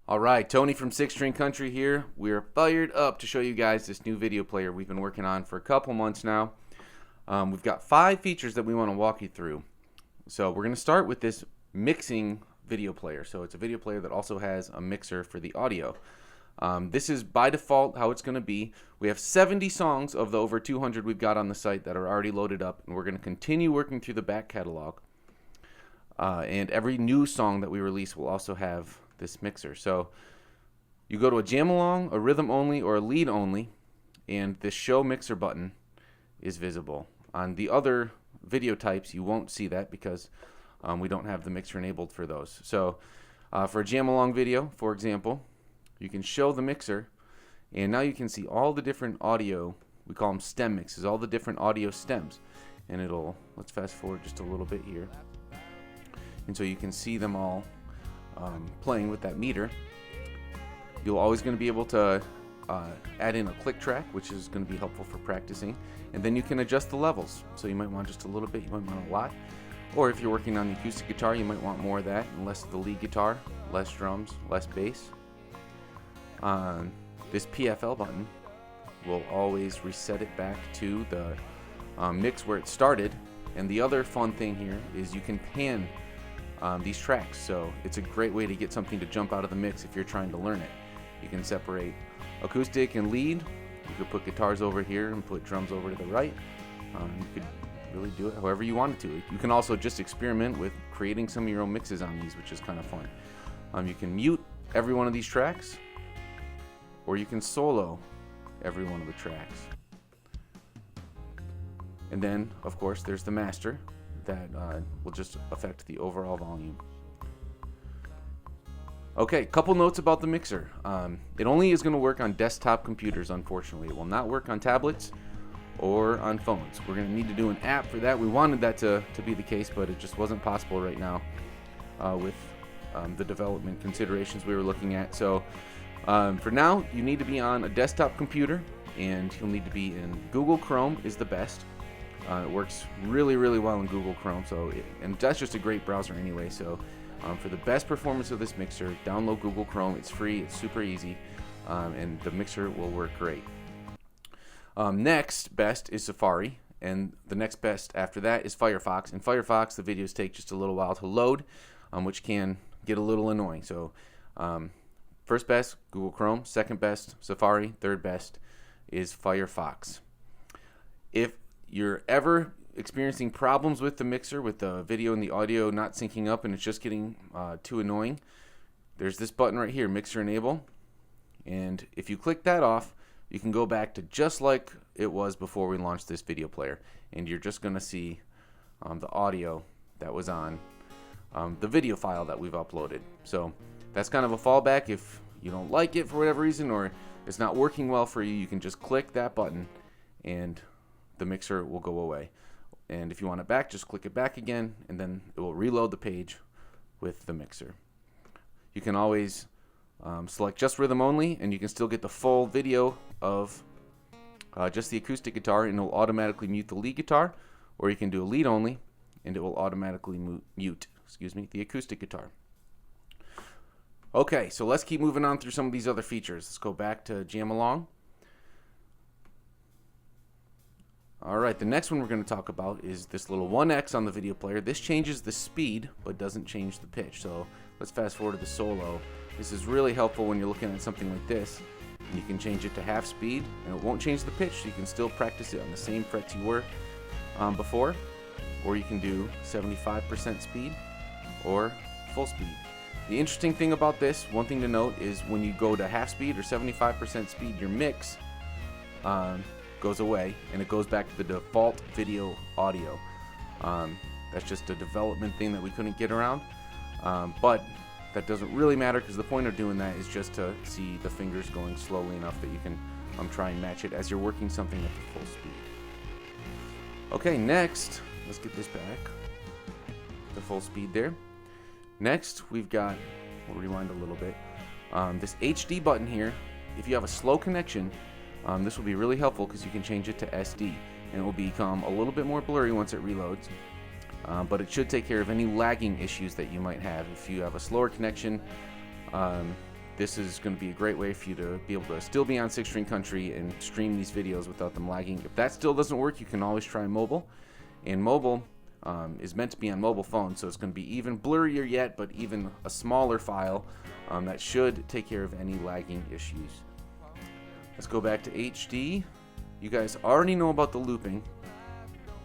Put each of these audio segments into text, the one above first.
Alright, Tony from Six String Country here. We're fired up to show you guys this new video player we've been working on for a couple months now. We've got 5 features that we want to walk you through. So we're going to start with this mixing video player. So it's a video player that also has a mixer for the audio. This is by default how it's going to be. We have 70 songs of the over 200 we've got on the site that are already loaded up, and we're going to continue working through the back catalog. And every new song that we release will also have this mixer. So you go to a jam along, a rhythm only, or a lead only, and this show mixer button is visible. On the other video types you won't see that because we don't have the mixer enabled for those. So for a jam along video, for example, you can show the mixer, and now you can see all the different audio, we call them stem mixes, all the different audio stems. And let's fast forward just a little bit here, and so you can see them all playing with that meter. You're always going to be able to add in a click track, which is going to be helpful for practicing, and then you can adjust the levels. So you might want just a little bit, you might want a lot, or if you're working on the acoustic guitar, you might want more of that and less of the lead guitar, less drums, less bass. This PFL button will always reset it back to the mix where it started, and the other fun thing here is you can pan these tracks, so it's a great way to get something to jump out of the mix if you're trying to learn it. You can separate acoustic and lead. You could put guitars over here and put drums over to the right. You could really do it however you wanted to. You can also just experiment with creating some of your own mixes on these, which is kind of fun. You can mute every one of these tracks, or you can solo every one of the tracks. And then, of course, there's the master that will just affect the overall volume. Okay, couple notes about the mixer. It only is going to work on desktop computers, unfortunately. It will not work on tablets or on phones. We're going to need to do an app for that. We wanted that to be the case, but it just wasn't possible right now with the development considerations we were looking at. So for now, you need to be on a desktop computer, and you'll need to be in Google Chrome is the best. It works really, really well in Google Chrome, and that's just a great browser anyway. So for the best performance of this mixer, download Google Chrome. It's free, it's super easy, and the mixer will work great. Next best is Safari, and the next best after that is Firefox. In Firefox, the videos take just a little while to load, which can get a little annoying. So first best, Google Chrome. Second best, Safari. Third best is Firefox. If you're ever experiencing problems with the mixer, with the video and the audio not syncing up and it's just getting too annoying, there's this button right here, Mixer Enable, and if you click that off, you can go back to just like it was before we launched this video player, and you're just going to see the audio that was on the video file that we've uploaded. So that's kind of a fallback. If you don't like it for whatever reason, or it's not working well for you, you can just click that button and the mixer will go away. And if you want it back, just click it back again, and then it will reload the page with the mixer. You can always select just rhythm only, and you can still get the full video of just the acoustic guitar, and it will automatically mute the lead guitar, or you can do a lead only, and it will automatically mute the acoustic guitar. Okay, so let's keep moving on through some of these other features. Let's go back to Jam Along. Alright, the next one we're going to talk about is this little 1X on the video player. This changes the speed, but doesn't change the pitch. So let's fast forward to the solo. This is really helpful when you're looking at something like this. You can change it to half speed, and it won't change the pitch, so you can still practice it on the same frets you were before. Or you can do 75% speed or full speed. The interesting thing about this, one thing to note, is when you go to half speed or 75% speed, your mix goes away, and it goes back to the default video audio. That's just a development thing that we couldn't get around, but that doesn't really matter, because the point of doing that is just to see the fingers going slowly enough that you can try and match it as you're working something at the full speed. Okay, next, let's get this back, the full speed there. Next, we'll rewind a little bit, this HD button here. If you have a slow connection, this will be really helpful, because you can change it to SD, and it will become a little bit more blurry once it reloads. But it should take care of any lagging issues that you might have. If you have a slower connection, this is going to be a great way for you to be able to still be on 6-String Country and stream these videos without them lagging. If that still doesn't work, you can always try mobile. And mobile is meant to be on mobile phones, so it's going to be even blurrier yet, but even a smaller file that should take care of any lagging issues. Let's go back to HD. You guys already know about the looping.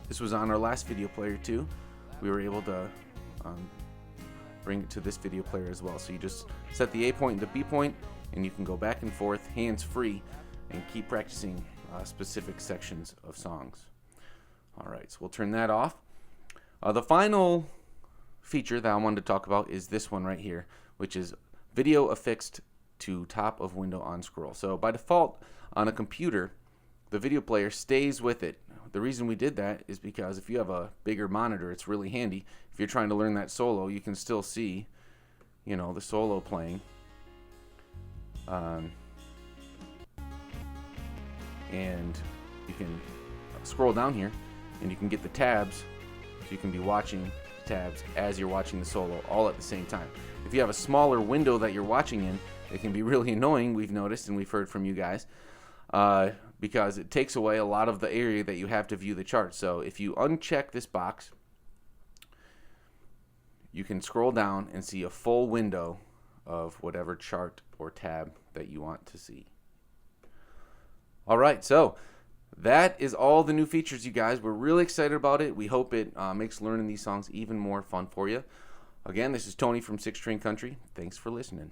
This was on our last video player too. We were able to bring it to this video player as well. So you just set the A point and the B point, and you can go back and forth hands-free and keep practicing specific sections of songs. Alright, so we'll turn that off. The final feature that I wanted to talk about is this one right here, which is video affixed to top of window on scroll. So by default on a computer, the video player stays with it. The reason we did that is because if you have a bigger monitor, it's really handy. If you're trying to learn that solo, you can still see, you know, the solo playing. And you can scroll down here and you can get the tabs, so you can be watching the tabs as you're watching the solo all at the same time. If you have a smaller window that you're watching in, it can be really annoying, we've noticed and we've heard from you guys, because it takes away a lot of the area that you have to view the chart. So if you uncheck this box, you can scroll down and see a full window of whatever chart or tab that you want to see. Alright, so that is all the new features, you guys. We're really excited about it. We hope it makes learning these songs even more fun for you. Again, this is Tony from 6-String Country. Thanks for listening.